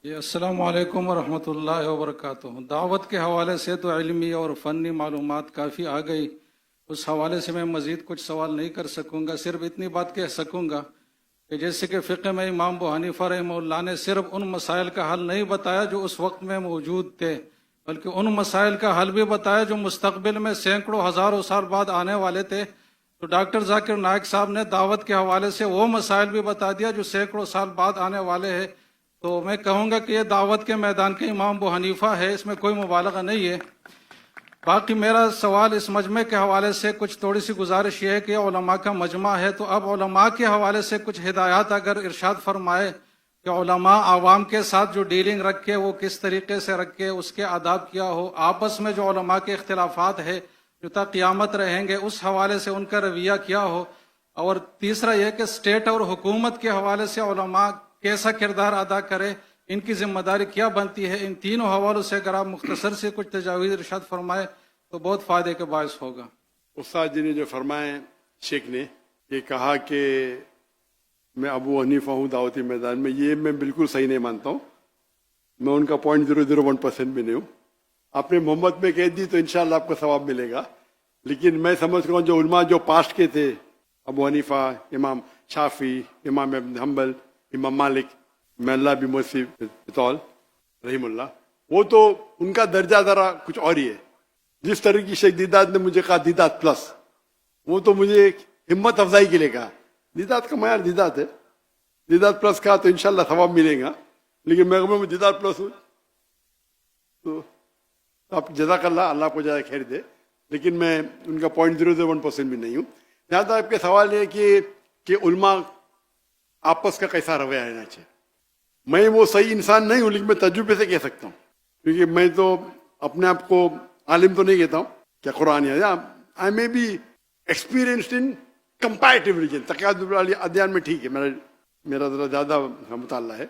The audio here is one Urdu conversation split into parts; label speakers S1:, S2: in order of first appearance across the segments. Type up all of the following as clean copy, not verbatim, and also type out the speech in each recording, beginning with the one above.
S1: جی السلام علیکم ورحمۃ اللہ وبرکاتہ۔ دعوت کے حوالے سے تو علمی اور فنی معلومات کافی آ گئی، اس حوالے سے میں مزید کچھ سوال نہیں کر سکوں گا، صرف اتنی بات کہہ سکوں گا کہ جیسے کہ فقہ میں امام ابو حنیفہ رحمہ اللہ نے صرف ان مسائل کا حل نہیں بتایا جو اس وقت میں موجود تھے، بلکہ ان مسائل کا حل بھی بتایا جو مستقبل میں سینکڑوں ہزاروں سال بعد آنے والے تھے۔ تو ڈاکٹر ذاکر نائک صاحب نے دعوت کے حوالے سے وہ مسائل بھی بتا دیا جو سینکڑوں سال بعد آنے والے ہیں۔ تو میں کہوں گا کہ یہ دعوت کے میدان کے امام ابو حنیفہ ہے، اس میں کوئی مبالغہ نہیں ہے۔ باقی میرا سوال اس مجمع کے حوالے سے کچھ تھوڑی سی گزارش یہ ہے کہ علماء کا مجمع ہے، تو اب علماء کے حوالے سے کچھ ہدایات اگر ارشاد فرمائے کہ علماء عوام کے ساتھ جو ڈیلنگ رکھے وہ کس طریقے سے رکھے، اس کے آداب کیا ہو، آپس میں جو علماء کے اختلافات ہے جو تا قیامت رہیں گے اس حوالے سے ان کا رویہ کیا ہو، اور تیسرا یہ کہ اسٹیٹ اور حکومت کے حوالے سے علماء کیسا کردار ادا کرے، ان کی ذمہ داری کیا بنتی ہے، ان تینوں حوالوں سے اگر آپ مختصر سے کچھ تجاویز ارشاد فرمائے تو بہت فائدے کے باعث ہوگا۔
S2: استاد جی نے جو فرمائے، شیخ نے یہ کہا کہ میں ابو حنیفہ ہوں دعوتی میدان میں، یہ میں بالکل صحیح نہیں مانتا ہوں، میں ان کا 0.001% بھی نہیں ہوں۔ آپ نے محمد میں کہہ دی تو انشاءاللہ آپ کو ثواب ملے گا، لیکن میں سمجھتا ہوں جو علماء جو پاسٹ کے تھے، ابو حنیفہ، امام شافعی، امام ابن حنبل، امام مالک، میں اللہ بھی موسی بطول رحم اللہ، وہ تو ان کا درجہ ذرا کچھ اور ہی ہے۔ جس طرح کی شیخ دیدات نے مجھے کہا دیدات پلس، وہ تو مجھے ایک ہمت افزائی کے لیے کہا، دیدات کا معیار دیدات ہے، دیدات پلس کہا تو انشاءاللہ ثواب ملے گا، لیکن میں دیدات پلس ہوں تو آپ جزاک اللہ، اللہ کو زیادہ خیر دے، لیکن میں ان کا 0.001% بھی نہیں ہوں۔ یہاں تک آپ کے سوال یہ کہ علماء آپس کا کیسا رویہ رہنا چاہیے، میں وہ صحیح انسان نہیں ہوں، لیکن میں تجربے سے کہہ سکتا ہوں، کیونکہ میں تو اپنے آپ کو عالم تو نہیں کہتا ہوں کیا قرآن ہے، I may be experienced in comparative religion, تقیید ادیان میں ٹھیک ہے، میرا ذرا زیادہ مطالعہ ہے،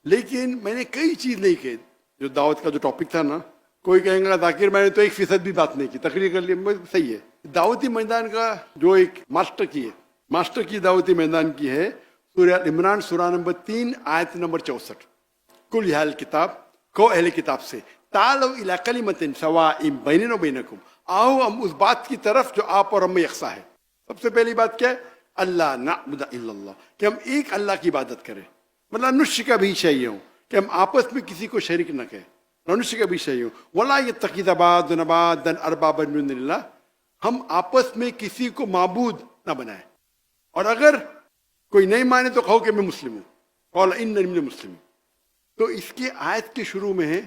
S2: لیکن میں نے کئی چیز نہیں کہی۔ جو دعوت کا جو ٹاپک تھا نا، کوئی کہیں گا ذاکر میں نے تو 1% بھی بات نہیں کی، تقریر کر لی، صحیح ہے۔ دعوتی میدان کا جو ایک ماسٹر کی دعوتی میدان کی ہے، سورہ عمران سورہ نمبر 3 آیت نمبر 64، کل یا اہل کتاب، کو اہل کتاب سے تعالوا الی کلمۃ سواء بیننا و بینکم، آؤ ہم اس بات کی طرف جو آپ اور ہم میں یکساں ہے۔ سب سے پہلی بات کیا ہے؟ اللہ نعبد الا اللہ، کہ ہم ایک اللہ کی عبادت کریں، مطلب نشرک بھی چاہیے ہوں کہ ہم آپس میں کسی کو شریک نہ کریں، نشرک بھی چاہیے ہوں، ولا یتخذ بعضنا بعضا اربابا من دون اللہ، ہم آپس میں کسی کو معبود نہ بنائیں، اور اگر کوئی نہیں مانے تو کہو کہ میں مسلم ہوں، قال اننی من المسلمین۔ تو اس کی آیت کے شروع میں ہے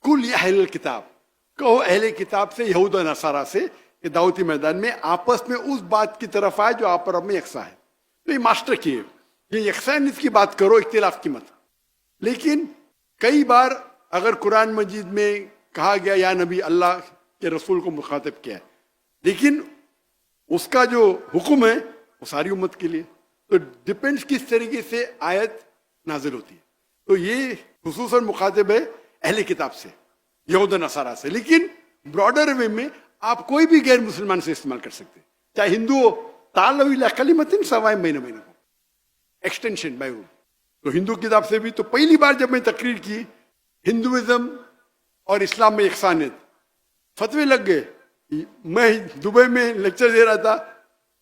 S2: کل یا اہل الکتاب، کہو اہل کتاب سے، یہود و نصارہ سے، کہ دعوتی میدان میں آپس میں اس بات کی طرف آئے جو آپ اور ہم میں یکساں ہے۔ تو یہ ماسٹر کی ہے، یہ یکسانیت کی بات کرو، اختلاف کی مت۔ لیکن کئی بار اگر قرآن مجید میں کہا گیا یا نبی، اللہ کے رسول کو مخاطب کیا ہے، لیکن اس کا جو حکم ہے وہ ساری امت کے لیے، تو ڈپینڈس کس طریقے سے آیت نازل ہوتی ہے۔ تو یہ خصوصاً مخاطب ہے اہل کتاب سے، یہود و نصارہ سے، لیکن براڈر وے میں آپ کوئی بھی غیر مسلمان سے استعمال کر سکتے، چاہے ہندو ہو، تعالوا الی کلمۃ سواء بیننا و بینکم، ایکسٹینشن بائی رول۔ تو ہندو کتاب سے بھی تو پہلی بار جب میں تقریر کی ہندوازم اور اسلام میں یکسانیت، فتوے لگ گئے۔ میں دبئی میں لیکچر دے رہا تھا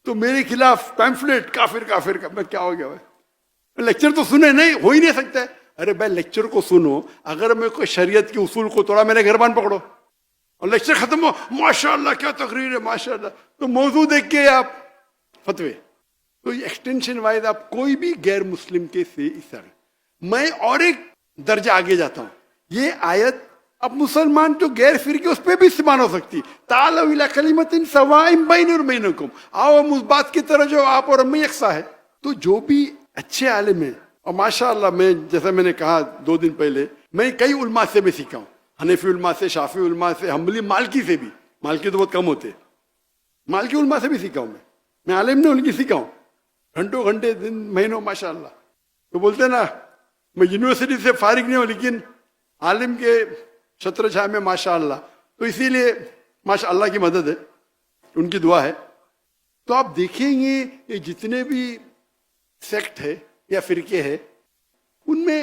S2: تو میرے خلاف پیمفلیٹ کافر کا، میں کیا ہو گیا بھائی، لیکچر تو سنے نہیں، ہو ہی نہیں سکتا ہے۔ ارے بھائی لیکچر کو سنو، اگر میں کوئی شریعت کے اصول کو توڑا، میں نے گھربان پکڑو، اور لیکچر ختم ہو، ماشاءاللہ کیا تقریر ہے، ماشاءاللہ، تو موضوع دیکھ کے آپ فتوے۔ تو یہ ایکسٹینشن وائز آپ کوئی بھی غیر مسلم کے سے اس طرح۔ میں اور ایک درجہ آگے جاتا ہوں، یہ آیت اب مسلمان جو غیر فرقے اس پہ بھی استعمال ہو سکتی، تعالوا الی کلمۃ سواء بیننا و بینکم، آؤ ہم اس بات کی طرح جو آپ اور ہم میں یکساں ہے۔ تو جو بھی اچھے عالم ہیں، اور ماشاءاللہ میں جیسا میں نے کہا 2 دن پہلے، میں کئی علماء سے بھی سیکھا ہوں، حنفی علماء سے، شافعی علماء سے، حنبلی، مالکی سے بھی، مالکی تو بہت کم ہوتے، مالکی علماء سے بھی سیکھا ہوں، میں عالم نے ان کی سیکھا ہوں، گھنٹے دن مہینوں، ماشاءاللہ۔ تو بولتے نا میں یونیورسٹی سے فارغ نہیں ہوں، لیکن عالم کے چھتر چھائے میں ماشاءاللہ، تو اسی لیے ماشاءاللہ کی مدد ہے، ان کی دعا ہے۔ تو آپ دیکھیں گے یہ جتنے بھی سیکٹ ہے یا فرقے ہیں، ان میں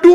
S2: 2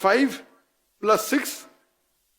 S2: 5 + 6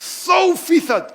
S2: 100%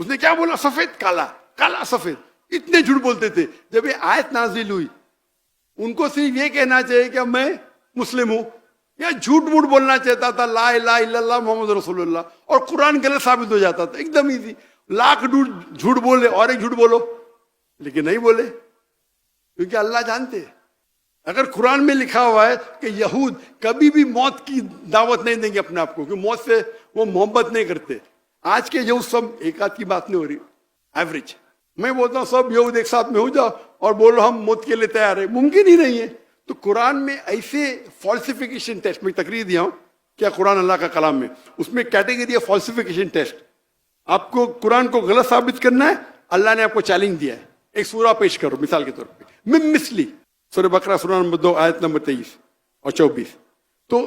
S2: اس نے کیا بولا؟ سفید کالا، کالا سفید. اتنے جھوٹ بولتے تھے. جب یہ آیت نازل ہوئی ان کو صرف یہ کہنا چاہیے کہ میں مسلم ہوں، یا جھوٹ موٹ بولنا چاہتا تھا لا الہ الا اللہ محمد رسول اللہ، اور قرآن غلط ثابت ہو جاتا تھا. ایک دم ایزی. لاکھ جھوٹ بولے اور ایک جھوٹ بولو، لیکن نہیں بولے، کیونکہ اللہ جانتے ہیں. اگر قرآن میں لکھا ہوا ہے کہ یہود کبھی بھی موت کی دعوت نہیں دیں گے اپنے آپ کو، کہ موت سے وہ محبت نہیں کرتے. آج کے یہود سب ایک آدھ کی بات نہیں ہو رہی، ایوریج. میں بولتا ہوں سب یہود ایک ساتھ میں ہو جاؤ اور بولو ہم موت کے لیے تیار ہیں، ممکن ہی نہیں ہے. تو قرآن میں ایسے فالسیفیکیشن ٹیسٹ، میں تقریر دیا ہوں کیا قرآن اللہ کا کلام میں، اس میں کیٹیگری ہے فالسیفیکیشن ٹیسٹ. آپ کو قرآن کو غلط ثابت کرنا ہے، اللہ نے آپ کو چیلنج دیا ہے. ایک سورہ پیش کرو مثال کے طور پہ، من مثلی، سورہ بقرہ سورہ نمبر 2 آیت نمبر 23 اور 24. تو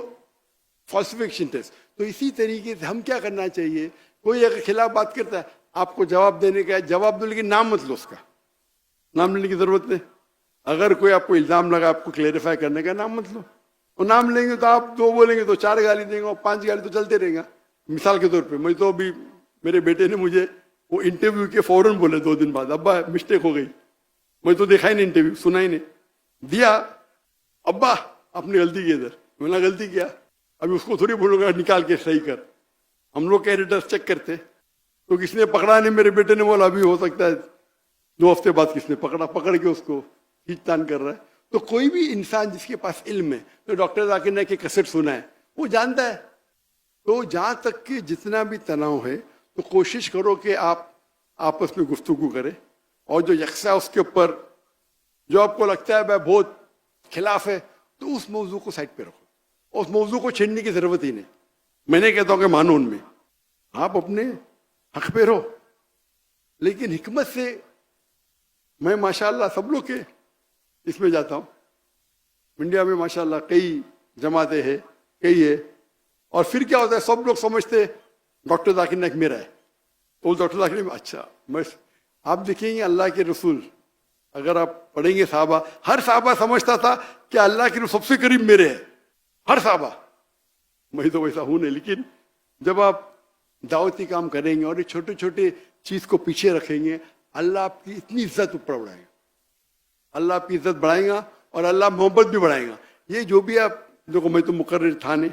S2: فالسیفیکیشن ٹیسٹ. تو اسی طریقے سے ہم کیا کرنا چاہیے، کوئی اگر خلاف بات کرتا ہے آپ کو جواب دینے کا ہے، جواب دو، لیکن نام مت لو، اس کا نام لینے کی ضرورت نہیں. اگر کوئی آپ کو الزام لگا آپ کو کلیریفائی کرنے کا، نام مت لو. اور نام لیں گے تو آپ 2 بولیں گے تو 4 گالی دیں گے، اور 5 گالی تو چلتے رہے گا. مثال کے طور پہ میں تو ابھی میرے بیٹے نے مجھے وہ انٹرویو کے فوراً بولے 2 دن بعد، ابا مسٹیک ہو گئی. میں تو دیکھا ہی نہیں انٹرویو، سنا ہی نہیں، دیا، ابا آپ نے غلطی کی ادھر. میں نے غلطی کیا، ابھی اس کو تھوڑی بولوں گا نکال کے صحیح کر. ہم لوگ ایڈیٹرس چیک کرتے، تو کس نے پکڑا نہیں، میرے بیٹے نے بولا ابھی ہو سکتا ہے 2 ہفتے بعد کس نے پکڑا، پکڑ کے اس کو کھینچ تان کر رہا ہے. تو کوئی بھی انسان جس کے پاس علم ہے، تو ڈاکٹر ذاکر نے کہ کیسٹ سنا ہے، وہ جانتا ہے. تو جہاں تک کہ جتنا بھی تناؤ ہے تو کوشش کرو کہ آپ آپس میں گفتگو کریں، اور جو یکساں اس کے اوپر جو آپ کو لگتا ہے بہت خلاف ہے تو اس موضوع کو سائڈ پہ رکھو، اس موضوع کو چھیڑنے کی ضرورت ہی نہیں. میں نہیں کہتا ہوں کہ مانو ان میں، آپ اپنے حق پہ رہو، لیکن حکمت سے. میں ماشاءاللہ سب لوگ کے اس میں جاتا ہوں، انڈیا میں ماشاءاللہ کئی جماعتیں ہیں، کئی ہے. اور پھر کیا ہوتا ہے، سب لوگ سمجھتے ڈاکٹر ذاکر نائک میرا ہے، تو ڈاکٹر ذاکر نائک اچھا. میں آپ دیکھیں گے اللہ کے رسول، اگر آپ پڑھیں گے صحابہ، ہر صحابہ سمجھتا تھا کہ اللہ کے رسول سب سے قریب میرے ہے، ہر صحابہ. میں تو ویسا ہوں نہیں، لیکن جب آپ دعوتی کام کریں گے اور یہ چھوٹے چھوٹے چیز کو پیچھے رکھیں گے، اللہ آپ کی اتنی عزت اوپر بڑھائے گا، اللہ آپ کی عزت بڑھائے گا اور اللہ محبت بھی بڑھائے گا. یہ جو بھی آپ دیکھو، میں تو مقرر تھا نہیں،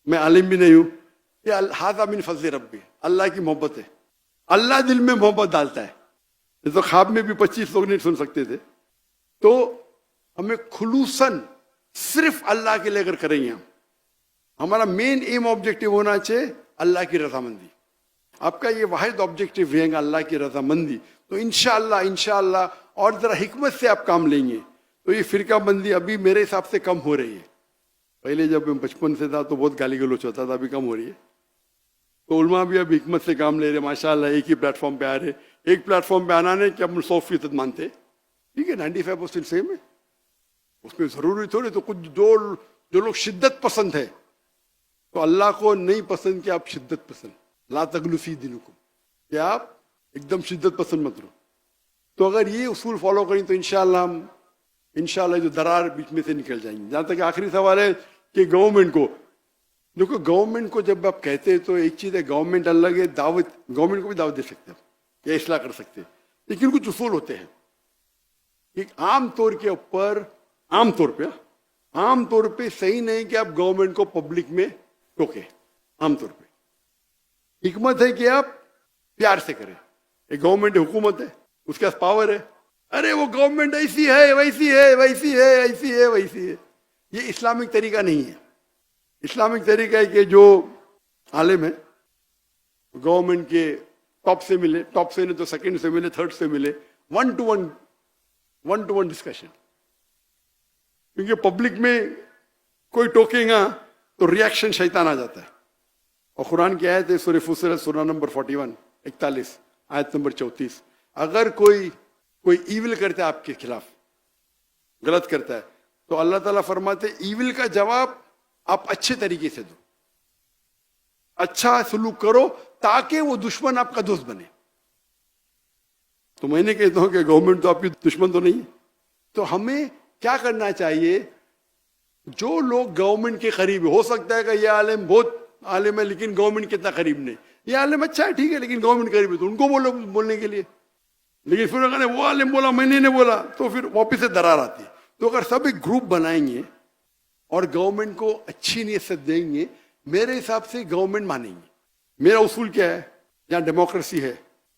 S2: میں عالم بھی نہیں ہوں، یہ ھذا من فضل ربی، اللہ کی محبت ہے. اللہ دل میں محبت ڈالتا ہے. یہ تو خواب میں بھی 25 لوگ نہیں سن سکتے تھے. تو ہمیں خلوصاً صرف اللہ کے لیے اگر کریں گے، ہمارا مین ایم آبجیکٹو ہونا چاہیے اللہ کی رضامندی. آپ کا یہ واحد آبجیکٹو رہے گا اللہ کی رضامندی، تو انشاءاللہ اور ذرا حکمت سے آپ کام لیں گے تو یہ فرقہ بندی ابھی میرے حساب سے کم ہو رہی ہے. پہلے جب میں بچپن سے تھا تو بہت گالی گلوچ ہوتا تھا، ابھی کم ہو رہی ہے. تو علماء بھی اب حکمت سے کام لے رہے ماشاءاللہ، ایک ہی پلیٹ فارم پہ آ رہے. ایک پلیٹ فارم پہ آنا نہیں کہ ہم 100% مانتے، ٹھیک ہے 95% سیم ہے، اس میں ضروری تھوڑی. تو کچھ جو لوگ شدت پسند ہے، تو اللہ کو نہیں پسند کہ آپ شدت پسند، لا تغلو فی دینکم، کہ آپ ایک دم شدت پسند مت رہو. تو اگر یہ اصول فالو کریں تو انشاءاللہ جو درار بیچ میں سے نکل جائیں گے. جہاں تک آخری سوال ہے کہ گورنمنٹ کو، دیکھو گورنمنٹ کو جب آپ کہتے ہیں تو ایک چیز ہے گورنمنٹ الگ ہے، دعوت گورنمنٹ کو بھی دعوت دے سکتے ہیں یا اصلاح کر سکتے ہیں، لیکن کچھ اصول ہوتے ہیں. ایک عام طور پہ صحیح نہیں کہ آپ گورنمنٹ کو پبلک میں ٹوکے. عام طور پہ حکمت ہے کہ آپ پیار سے کریں. ایک گورنمنٹ حکومت ہے، اس کے پاس پاور ہے، ارے وہ گورنمنٹ ایسی ہے ویسی ہے ویسی ہے ایسی ہے ویسی ہے. یہ اسلامک طریقہ نہیں ہے. اسلامک طریقہ ہے کہ جو عالم ہے گورنمنٹ کے ٹاپ سے ملے، ٹاپ سے نہیں تو سیکنڈ سے ملے، تھرڈ سے ملے، ون ٹو ون ڈسکشن. کیونکہ پبلک میں کوئی ٹوکے گا تو ریاکشن شیطان آ جاتا ہے. اور قرآن کی آیت ہے سورہ فصلت سورہ نمبر 41 آیت نمبر 34. اگر کوئی ایول کرتا ہے آپ کے خلاف، غلط کرتا ہے، تو اللہ تعالیٰ فرماتے ایول کا جواب آپ اچھے طریقے سے دو، اچھا سلوک کرو تاکہ وہ دشمن آپ کا دوست بنے. تو میں نے کہتا ہوں کہ گورنمنٹ تو آپ کی دشمن تو نہیں ہے. تو ہمیں کیا کرنا چاہیے، جو لوگ گورنمنٹ کے قریب، ہو سکتا ہے کہ یہ عالم بہت عالم ہے لیکن گورنمنٹ کتنا قریب نہیں، یہ عالم اچھا ہے ٹھیک ہے لیکن گورنمنٹ قریب ہے تو ان کو بولو بولنے کے لیے. لیکن پھر اگر وہ عالم بولا میں نے بولا تو پھر واپس سے درار آتی ہے. تو اگر سب ایک گروپ بنائیں گے اور گورنمنٹ کو اچھی نیت سے دیں گے, میرے حساب سے گورنمنٹ مانیں گے. میرا اصول کیا ہے, جہاں ڈیموکریسی ہے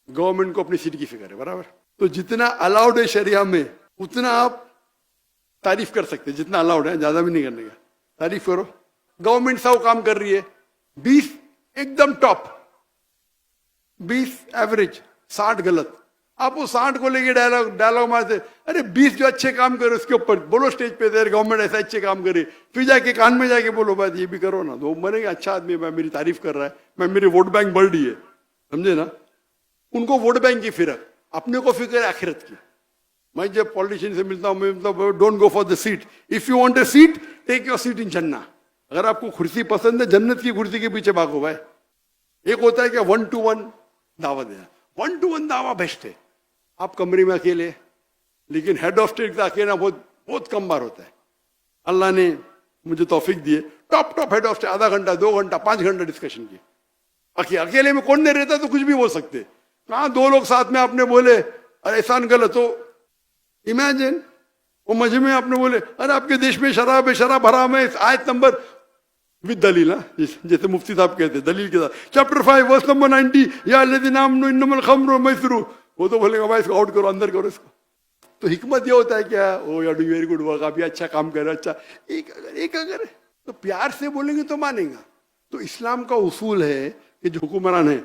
S2: گورنمنٹ کو اپنی سیٹ کی فکر ہے برابر. تو جتنا الاؤڈ ہے شریعہ میں اتنا آپ تعریف کر سکتے, جتنا الاؤڈ ہے زیادہ بھی نہیں کرنے کا. تعریف کرو. گورنمنٹ 100 کام کر رہی ہے, 20 ایک دم ٹاپ, 20 ایوریج, 60 غلط. آپ وہ 60 کو لے کے ڈائلاگ مارتے, ارے 20 جو اچھے کام کرے اس کے اوپر بولو اسٹیج پہ, گورنمنٹ ایسا اچھے کام کرے. پھر جا کے کان میں جا کے بولو بات یہ بھی کرو نا, تو مرے گا اچھا آدمی ہے, میری تعریف کر رہا ہے, میں میری ووٹ بینک بڑھ رہی ہے, سمجھے نا. ان کو ووٹ بینک کی فکر, اپنے کو فکر ہے آخرت کی. میں جب پالیٹیشین سے ملتا ہوں میں مطلب don't go for the seat, if you want a seat take your seat in جنہ. اگر آپ کو کرسی پسند ہے جنت کی کرسی کے پیچھے بھاگو بھائی. ایک ہوتا ہے کہ 1-to-1 دعوت دینا, 1-to-1 دعوت بیسٹ ہے. آپ کمرے میں اکیلے, لیکن ہیڈ آف اسٹیٹ کا اکیلا بہت کم بار ہوتا ہے. اللہ نے مجھے توفیق دی ہے, ٹاپ ہیڈ آف اسٹیٹ آدھا گھنٹہ 2 گھنٹہ 5 گھنٹہ ڈسکشن کی. اکیلے میں کون نہیں رہتا تو کچھ بھی بول سکتے. کہاں 2 لوگ ساتھ میں آپ نے بولے ارے احسان غلط ہو, امیجن وہ مجمع میں آپ نے بولے ارے آپ کے دیش میں شراب ہے, شراب حرام ہے, آیت نمبر ود دلیل, جیسے مفتی صاحب کہتے دلیل کے ساتھ, چیپٹر 5 ورس نمبر 90 یا الذین آمنوا انما الخمر والمیسر. وہ تو بولے گا بھائی اس کو آؤٹ کرو, اندر کرو اس کو. تو حکمت یہ ہوتا ہے کیا, oh you are doing very good work, آپ یہ اچھا کام کر رہے ہیں, اچھا ایک اگر تو پیار سے بولیں گے تو مانیں گا. تو اسلام کا اصول ہے کہ جو حکمران ہے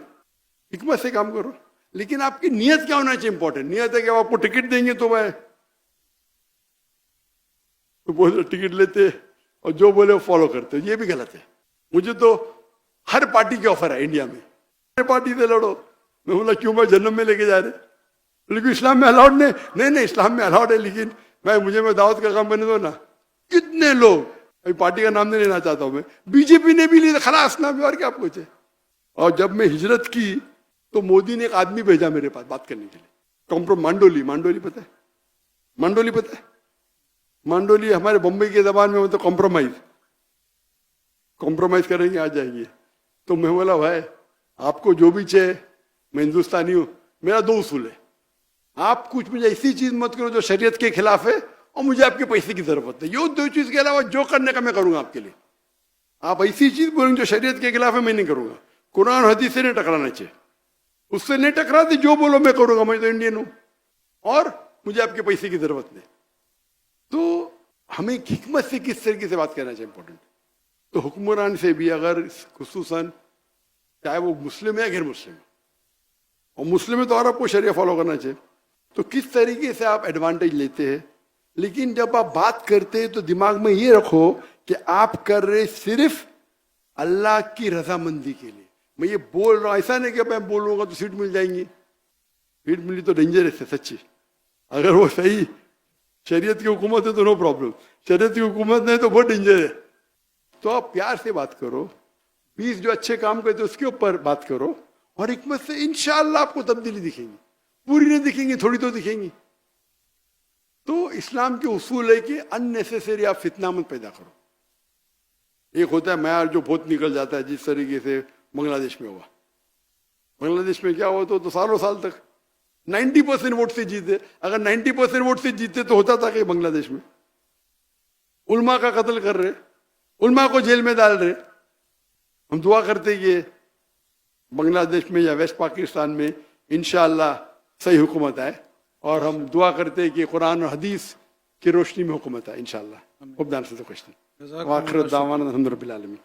S2: حکمت سے کام کرو, لیکن آپ کی نیت کیا ہونا چاہیے امپورٹنٹ. نیت ہے کہ آپ کو ٹکٹ دیں گے تو میں ٹکٹ لیتے اور جو بولے وہ فالو کرتے, یہ بھی غلط ہے. مجھے تو ہر پارٹی کے آفر ہے انڈیا میں, ہر پارٹی سے لڑو. میں بولا کیوں, میں جنم میں لے کے جا رہے, لیکن اسلام میں الاؤڈ نہیں اسلام میں الاؤڈ ہے, لیکن میں دعوت کا کام کرنے دو نا. کتنے لوگ, ابھی پارٹی کا نام نہیں لینا چاہتا ہوں میں, بی جے پی نے بھی لی خلاص نام, اور کیا آپ پوچھے. اور جب میں ہجرت کی تو مودی نے ایک آدمی بھیجا میرے پاس بات کرنے کے لیے, مانڈولی پتہ ہے, مانڈولی ہمارے بمبئی کی زبان میں مطلب کمپرومائز کریں گے, آ جائیں گے. تو میں بولا بھائی آپ کو جو بھی چاہے, میں ہندوستانی ہوں, میرا 2 اصول ہے, آپ کچھ مجھے ایسی چیز مت کرو جو شریعت کے خلاف ہے اور مجھے آپ کے پیسے کی ضرورت ہے. یہ 2 چیز کے علاوہ جو کرنے کا میں کروں گا آپ کے لیے. آپ ایسی چیز بولیں جو شریعت کے خلاف ہے میں نہیں کروں گا. قرآن حدیث سے نہیں ٹکرانا چاہیے, اس سے نہیں ٹکراتے, جو بولو میں کروں گا, میں تو انڈین ہوں اور مجھے آپ کے پیسے کی ضرورت نہیں. تو ہمیں حکمت سے کس طریقے سے بات کرنا چاہیے امپورٹنٹ. تو حکمران سے بھی اگر خصوصاً چاہے وہ مسلم ہے یا غیر مسلم, اور مسلم ہے تو اور آپ کو شریعہ فالو کرنا چاہیے, تو کس طریقے سے آپ ایڈوانٹیج لیتے ہیں. لیکن جب آپ بات کرتے تو دماغ میں یہ رکھو کہ آپ کر رہے صرف اللہ کی رضامندی کے لیے. میں یہ بول رہا ہوں, ایسا نہیں کہ میں بولوں گا تو سیٹ مل جائیں گی. سیٹ ملی تو ڈینجرس ہے سچی. اگر وہ صحیح شریعت کی حکومت ہے تو نو پرابلم, شریعت کی حکومت نہیں تو بہت ڈینجر ہے. تو آپ پیار سے بات کرو, 20 جو اچھے کام کرتے اس کے اوپر بات کرو, اور حکمت سے انشاءاللہ آپ کو تبدیلی دکھیں گی. پوری نہیں دکھیں گی, تھوڑی تو دکھیں گی. تو اسلام کے اصول ہے کہ ان نیسیسری آپ فتنہ مت پیدا کرو. ایک ہوتا ہے معیار جو بہت نکل جاتا ہے, جس طریقے سے بنگلہ دیش میں ہوا. بنگلہ دیش میں کیا ہوا تو سالوں سال تک 90% ووٹ سے جیتے. اگر 90% ووٹ سے جیتے تو ہوتا تھا کہ بنگلہ دیش میں علماء کا قتل کر رہے, علماء کو جیل میں ڈال رہے. ہم دعا کرتے کہ بنگلہ دیش میں یا ویسٹ پاکستان میں انشاءاللہ صحیح حکومت آئے, اور ہم دعا کرتے کہ قرآن اور حدیث کی روشنی میں حکومت آئے انشاءاللہ. خب دان سے تو کچھ نہیں. وآخر دعوانا الحمد للہ رب العالمین.